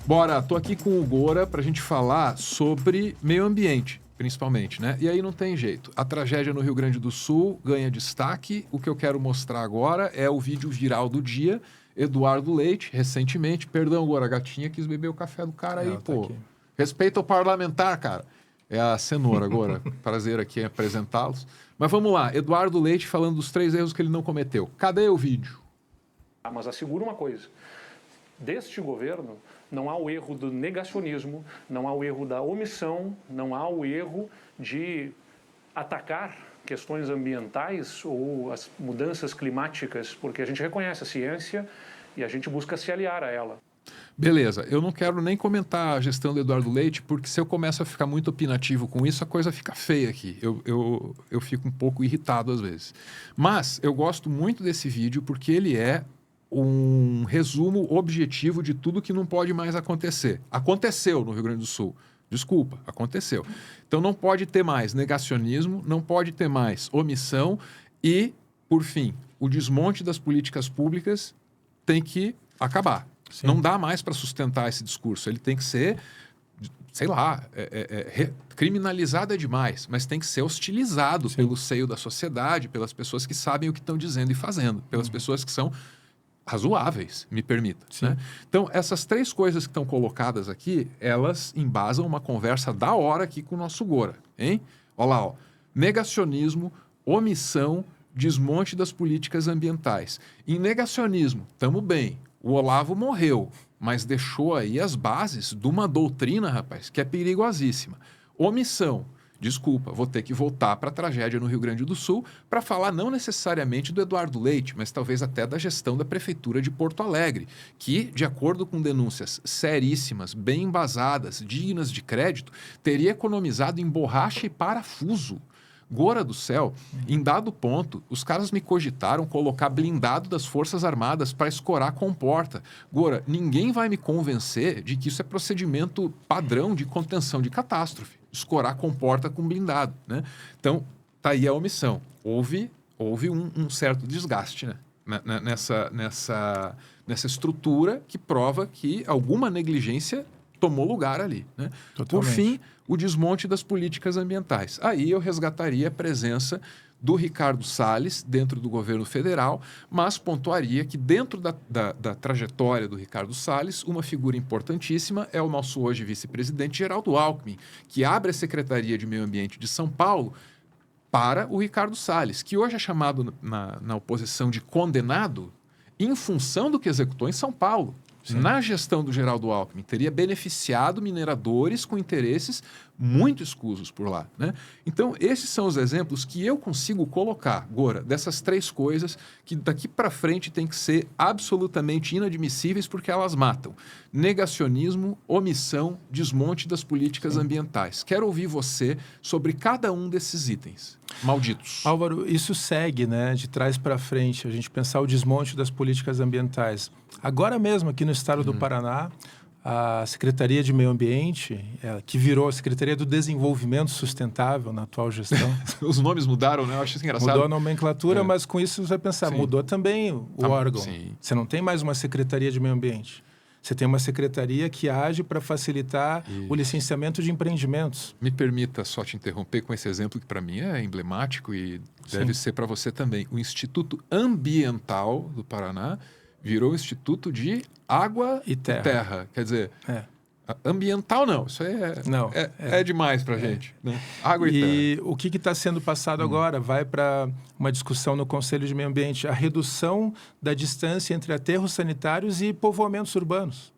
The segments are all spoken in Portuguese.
Bora, tô aqui com o Gora pra gente falar sobre meio ambiente, principalmente, né? E aí não tem jeito. A tragédia no Rio Grande do Sul ganha destaque. O que eu quero mostrar agora é o vídeo viral do dia. Eduardo Leite, recentemente. Perdão, Gora, a gatinha quis beber o café do cara aí, pô. Aqui. Respeita o parlamentar, cara. É a cenoura agora. Prazer aqui em apresentá-los. Mas vamos lá. Eduardo Leite falando dos 3 erros que ele não cometeu. Cadê o vídeo? Mas asseguro uma coisa. Deste governo, não há o erro do negacionismo, não há o erro da omissão, não há o erro de atacar questões ambientais ou as mudanças climáticas, porque a gente reconhece a ciência e a gente busca se aliar a ela. Beleza, eu não quero nem comentar a gestão do Eduardo Leite, porque se eu começo a ficar muito opinativo com isso, a coisa fica feia aqui. Eu fico um pouco irritado às vezes. Mas eu gosto muito desse vídeo porque ele é um resumo objetivo de tudo que não pode mais acontecer. Aconteceu no Rio Grande do Sul. Desculpa, aconteceu. Então não pode ter mais negacionismo, não pode ter mais omissão e, por fim, o desmonte das políticas públicas tem que acabar. Sim. Não dá mais para sustentar esse discurso. Ele tem que ser, sei lá, criminalizado é demais, mas tem que ser hostilizado Sim. pelo seio da sociedade, pelas pessoas que sabem o que estão dizendo e fazendo, pelas pessoas que são razoáveis, me permita. Né? Então, essas 3 coisas que estão colocadas aqui, elas embasam uma conversa da hora aqui com o nosso Gora. Hein? Olha lá, ó. Negacionismo, omissão, desmonte das políticas ambientais. Em negacionismo, estamos bem. O Olavo morreu, mas deixou aí as bases de uma doutrina, rapaz, que é perigosíssima. Omissão. Desculpa, vou ter que voltar para a tragédia no Rio Grande do Sul para falar não necessariamente do Eduardo Leite, mas talvez até da gestão da Prefeitura de Porto Alegre, que, de acordo com denúncias seríssimas, bem embasadas, dignas de crédito, teria economizado em borracha e parafuso. Gora do céu, em dado ponto, os caras me cogitaram colocar blindado das Forças Armadas para escorar a comporta. Gora, ninguém vai me convencer de que isso é procedimento padrão de contenção de catástrofe. Escorar a comporta com blindado, né? Então, tá aí a omissão. Houve um certo desgaste, né? nessa estrutura que prova que alguma negligência tomou lugar ali, né? Por fim, o desmonte das políticas ambientais. Aí eu resgataria a presença do Ricardo Salles dentro do governo federal, mas pontuaria que dentro da trajetória do Ricardo Salles, uma figura importantíssima é o nosso hoje vice-presidente Geraldo Alckmin, que abre a Secretaria de Meio Ambiente de São Paulo para o Ricardo Salles, que hoje é chamado na oposição de condenado em função do que executou em São Paulo. Sim. Na gestão do Geraldo Alckmin, teria beneficiado mineradores com interesses muito escusos por lá, né? Então, esses são os exemplos que eu consigo colocar, Gora, dessas 3 coisas que daqui para frente tem que ser absolutamente inadmissíveis porque elas matam. Negacionismo, omissão, desmonte das políticas ambientais. Quero ouvir você sobre cada um desses itens. Malditos. Álvaro, isso segue, né, de trás para frente, a gente pensar o desmonte das políticas ambientais. Agora mesmo, aqui no estado do Paraná, a Secretaria de Meio Ambiente, que virou a Secretaria do Desenvolvimento Sustentável na atual gestão. Os nomes mudaram, né? Eu acho isso engraçado. Mudou a nomenclatura, mas com isso você vai pensar, mudou também o órgão. Sim. Você não tem mais uma Secretaria de Meio Ambiente. Você tem uma secretaria que age para facilitar o licenciamento de empreendimentos. Me permita só te interromper com esse exemplo que para mim é emblemático e deve ser para você também. O Instituto Ambiental do Paraná virou o Instituto de Água e Terra. Quer dizer, ambiental não, isso aí é demais para a gente. Né? Água e terra. E o que está sendo passado agora? Vai para uma discussão no Conselho de Meio Ambiente, a redução da distância entre aterros sanitários e povoamentos urbanos.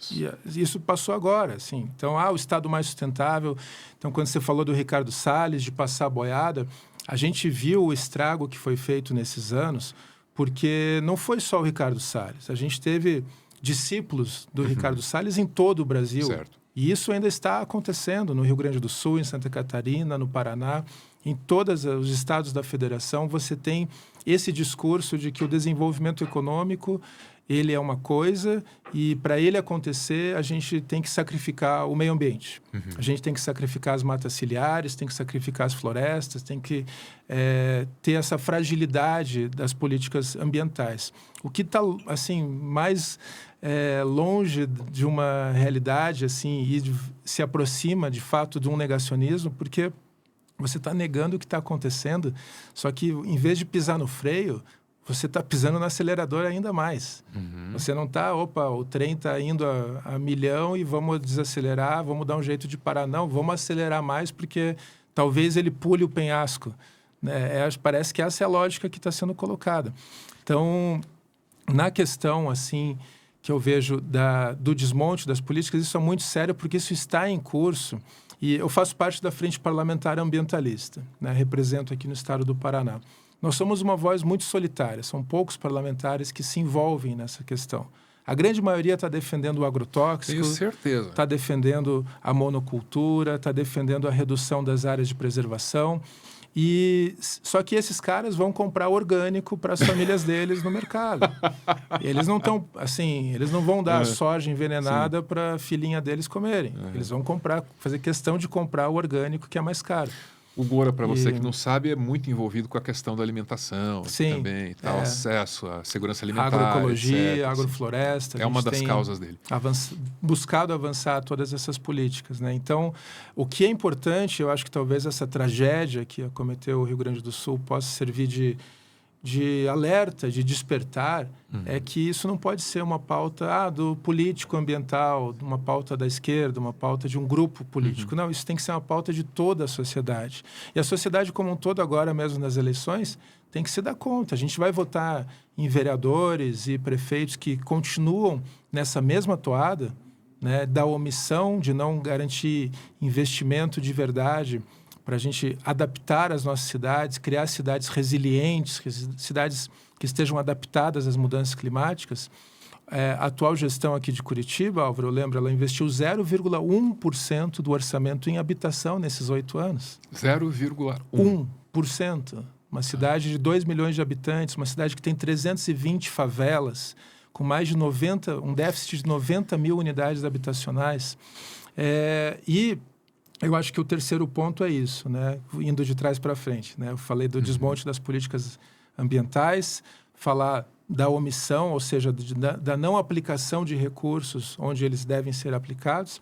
E isso passou agora, assim. Então, o estado mais sustentável. Então, quando você falou do Ricardo Salles, de passar a boiada, a gente viu o estrago que foi feito nesses anos, porque não foi só o Ricardo Salles. A gente teve discípulos do Ricardo Salles em todo o Brasil. Certo. E isso ainda está acontecendo no Rio Grande do Sul, em Santa Catarina, no Paraná. Em todos os estados da federação, você tem esse discurso de que o desenvolvimento econômico ele é uma coisa e, para ele acontecer, a gente tem que sacrificar o meio ambiente. A gente tem que sacrificar as matas ciliares, tem que sacrificar as florestas, tem que ter essa fragilidade das políticas ambientais. O que está, assim, mais longe de uma realidade assim e se aproxima de fato de um negacionismo, porque você está negando o que está acontecendo, só que em vez de pisar no freio, você está pisando no acelerador ainda mais. Você não está, o trem está indo a milhão e vamos desacelerar, vamos dar um jeito de parar. Não, vamos acelerar mais porque talvez ele pule o penhasco. Né? Parece que essa é a lógica que está sendo colocada. Então, na questão assim que eu vejo do desmonte das políticas, isso é muito sério porque isso está em curso. E eu faço parte da Frente Parlamentar Ambientalista, né? Represento aqui no estado do Paraná. Nós somos uma voz muito solitária, são poucos parlamentares que se envolvem nessa questão. A grande maioria está defendendo o agrotóxico, tenho certeza, está defendendo a monocultura, está defendendo a redução das áreas de preservação. Só que esses caras vão comprar orgânico para as famílias deles no mercado. Eles não estão, assim, eles não vão dar soja envenenada para a filhinha deles comerem. Eles vão fazer questão de comprar o orgânico que é mais caro. O Gora, para você que não sabe, é muito envolvido com a questão da alimentação também, tal, acesso à segurança alimentar, agroecologia, etc. agrofloresta. É uma das causas dele. Buscado avançar todas essas políticas, né? Então, o que é importante, eu acho que talvez essa tragédia que acometeu o Rio Grande do Sul possa servir de alerta, de despertar, é que isso não pode ser uma pauta do político ambiental, uma pauta da esquerda, uma pauta de um grupo político. Não, isso tem que ser uma pauta de toda a sociedade. E a sociedade como um todo, agora mesmo nas eleições, tem que se dar conta. A gente vai votar em vereadores e prefeitos que continuam nessa mesma toada, né, da omissão de não garantir investimento de verdade para a gente adaptar as nossas cidades, criar cidades resilientes, cidades que estejam adaptadas às mudanças climáticas. A atual gestão aqui de Curitiba, Álvaro, eu lembro, ela investiu 0,1% do orçamento em habitação nesses 8 anos. 0,1%. Uma cidade de 2 milhões de habitantes, uma cidade que tem 320 favelas, com mais de um déficit de 90 mil unidades habitacionais. Eu acho que o terceiro ponto é isso, né? Indo de trás para frente, né? Eu falei do desmonte das políticas ambientais, falar da omissão, ou seja, da não aplicação de recursos onde eles devem ser aplicados,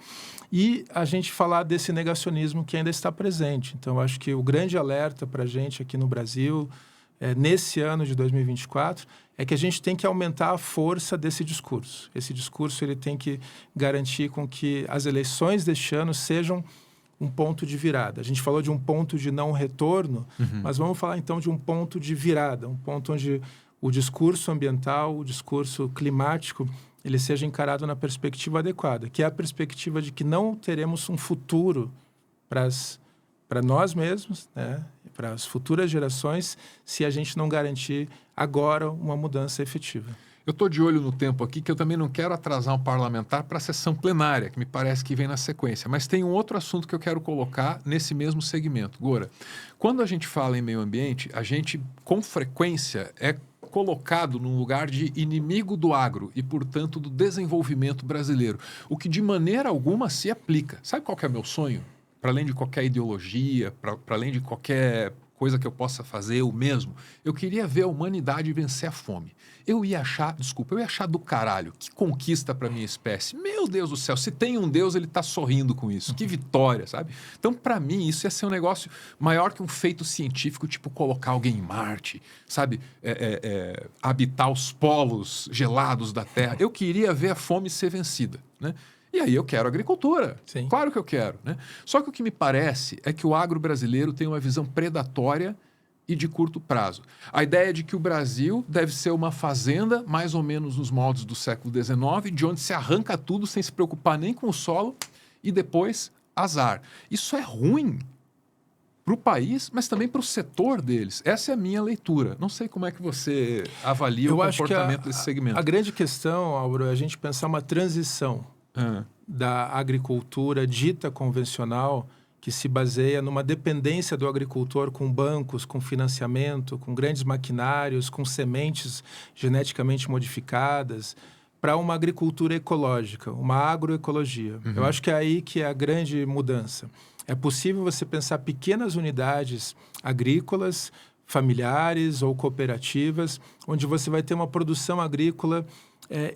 e a gente falar desse negacionismo que ainda está presente. Então, eu acho que o grande alerta para a gente aqui no Brasil, nesse ano de 2024, é que a gente tem que aumentar a força desse discurso. Esse discurso ele tem que garantir com que as eleições deste ano sejam um ponto de virada. A gente falou de um ponto de não retorno, mas vamos falar então de um ponto de virada, um ponto onde o discurso ambiental, o discurso climático, ele seja encarado na perspectiva adequada, que é a perspectiva de que não teremos um futuro para nós mesmos, né, para as futuras gerações, se a gente não garantir agora uma mudança efetiva. Eu estou de olho no tempo aqui, que eu também não quero atrasar um parlamentar para a sessão plenária, que me parece que vem na sequência. Mas tem um outro assunto que eu quero colocar nesse mesmo segmento. Gora, quando a gente fala em meio ambiente, a gente, com frequência, é colocado num lugar de inimigo do agro e, portanto, do desenvolvimento brasileiro, o que de maneira alguma se aplica. Sabe qual que é o meu sonho? Para além de qualquer ideologia, para além de qualquer coisa que eu possa fazer eu mesmo, eu queria ver a humanidade vencer a fome. Eu ia achar do caralho, que conquista para minha espécie. Meu Deus do céu, se tem um Deus, ele tá sorrindo com isso. Que vitória, sabe? Então, para mim, isso ia ser um negócio maior que um feito científico, tipo colocar alguém em Marte, sabe? Habitar os polos gelados da Terra. Eu queria ver a fome ser vencida, né? E aí eu quero agricultura. Sim. Claro que eu quero, né? Só que o que me parece é que o agro brasileiro tem uma visão predatória e de curto prazo. A ideia de que o Brasil deve ser uma fazenda, mais ou menos nos moldes do século XIX, de onde se arranca tudo sem se preocupar nem com o solo e depois azar. Isso é ruim para o país, mas também para o setor deles. Essa é a minha leitura. Não sei como é que você avalia o comportamento desse segmento. A grande questão, Álvaro, é a gente pensar uma transição da agricultura dita convencional, que se baseia numa dependência do agricultor com bancos, com financiamento, com grandes maquinários, com sementes geneticamente modificadas, para uma agricultura ecológica, uma agroecologia. Eu acho que é aí que é a grande mudança. É possível você pensar pequenas unidades agrícolas, familiares ou cooperativas, onde você vai ter uma produção agrícola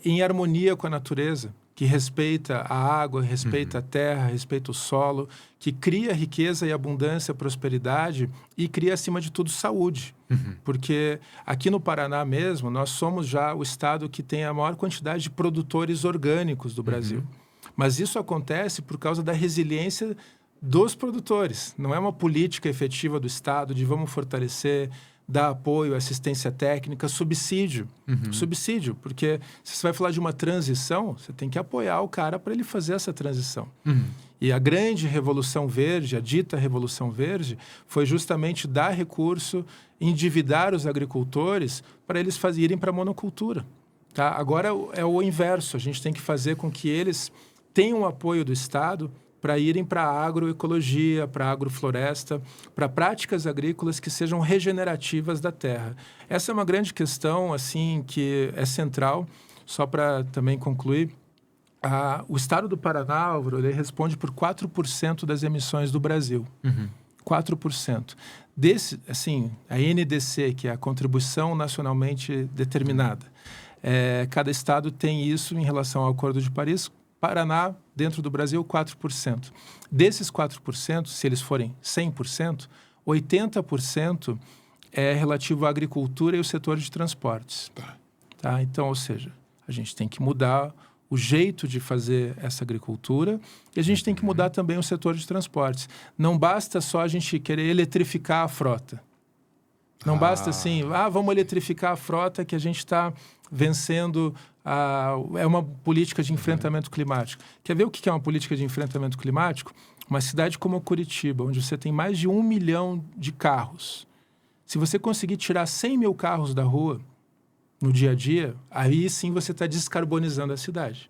em harmonia com a natureza, que respeita a água, respeita a terra, respeita o solo, que cria riqueza e abundância, prosperidade e cria, acima de tudo, saúde. Porque aqui no Paraná mesmo, nós somos já o estado que tem a maior quantidade de produtores orgânicos do Brasil. Mas isso acontece por causa da resiliência dos produtores. Não é uma política efetiva do Estado de vamos fortalecer, dar apoio, assistência técnica, subsídio. Subsídio, porque se você vai falar de uma transição, você tem que apoiar o cara para ele fazer essa transição. E a grande Revolução Verde, a dita Revolução Verde, foi justamente dar recurso, endividar os agricultores para eles irem para a monocultura. Tá? Agora é o inverso, a gente tem que fazer com que eles tenham o apoio do Estado para irem para a agroecologia, para a agrofloresta, para práticas agrícolas que sejam regenerativas da terra. Essa é uma grande questão assim, que é central, só para também concluir. O estado do Paraná, Álvaro, ele responde por 4% das emissões do Brasil. 4%. Desse, assim, a NDC, que é a Contribuição Nacionalmente Determinada, cada estado tem isso em relação ao Acordo de Paris. Paraná, dentro do Brasil, 4%. Desses 4%, se eles forem 100%, 80% é relativo à agricultura e ao setor de transportes. Tá? Então, ou seja, a gente tem que mudar o jeito de fazer essa agricultura e a gente tem que mudar também o setor de transportes. Não basta só a gente querer eletrificar a frota. Não basta assim, vamos eletrificar a frota que a gente está vencendo. É uma política de enfrentamento climático. Quer ver o que é uma política de enfrentamento climático? Uma cidade como Curitiba, onde você tem mais de 1 milhão de carros. Se você conseguir tirar 100 mil carros da rua no dia a dia, aí sim você está descarbonizando a cidade.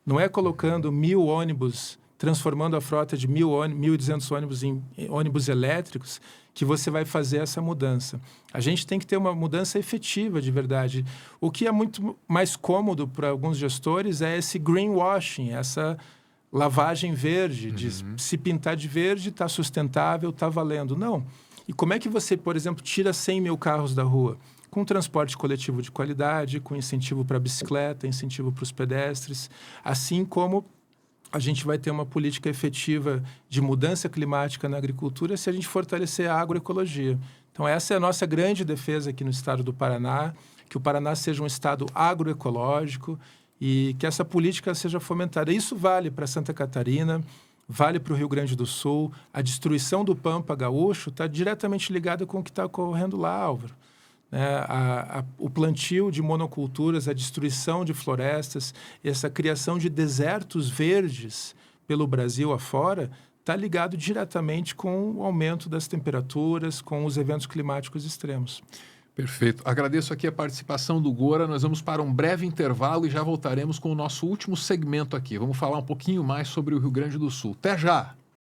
Não é colocando 1.000 ônibus, transformando a frota de 1.200 ônibus em ônibus elétricos, que você vai fazer essa mudança. A gente tem que ter uma mudança efetiva, de verdade. O que é muito mais cômodo para alguns gestores é esse greenwashing, essa lavagem verde, de se pintar de verde, está sustentável, está valendo. Não. E como é que você, por exemplo, tira 100 mil carros da rua? Com transporte coletivo de qualidade, com incentivo para a bicicleta, incentivo para os pedestres, assim como a gente vai ter uma política efetiva de mudança climática na agricultura se a gente fortalecer a agroecologia. Então, essa é a nossa grande defesa aqui no estado do Paraná, que o Paraná seja um estado agroecológico e que essa política seja fomentada. Isso vale para Santa Catarina, vale para o Rio Grande do Sul. A destruição do Pampa Gaúcho está diretamente ligada com o que está ocorrendo lá, Álvaro. O plantio de monoculturas, a destruição de florestas, essa criação de desertos verdes pelo Brasil afora, está ligado diretamente com o aumento das temperaturas, com os eventos climáticos extremos. Perfeito. Agradeço aqui a participação do Gora. Nós vamos para um breve intervalo e já voltaremos com o nosso último segmento aqui. Vamos falar um pouquinho mais sobre o Rio Grande do Sul. Até já!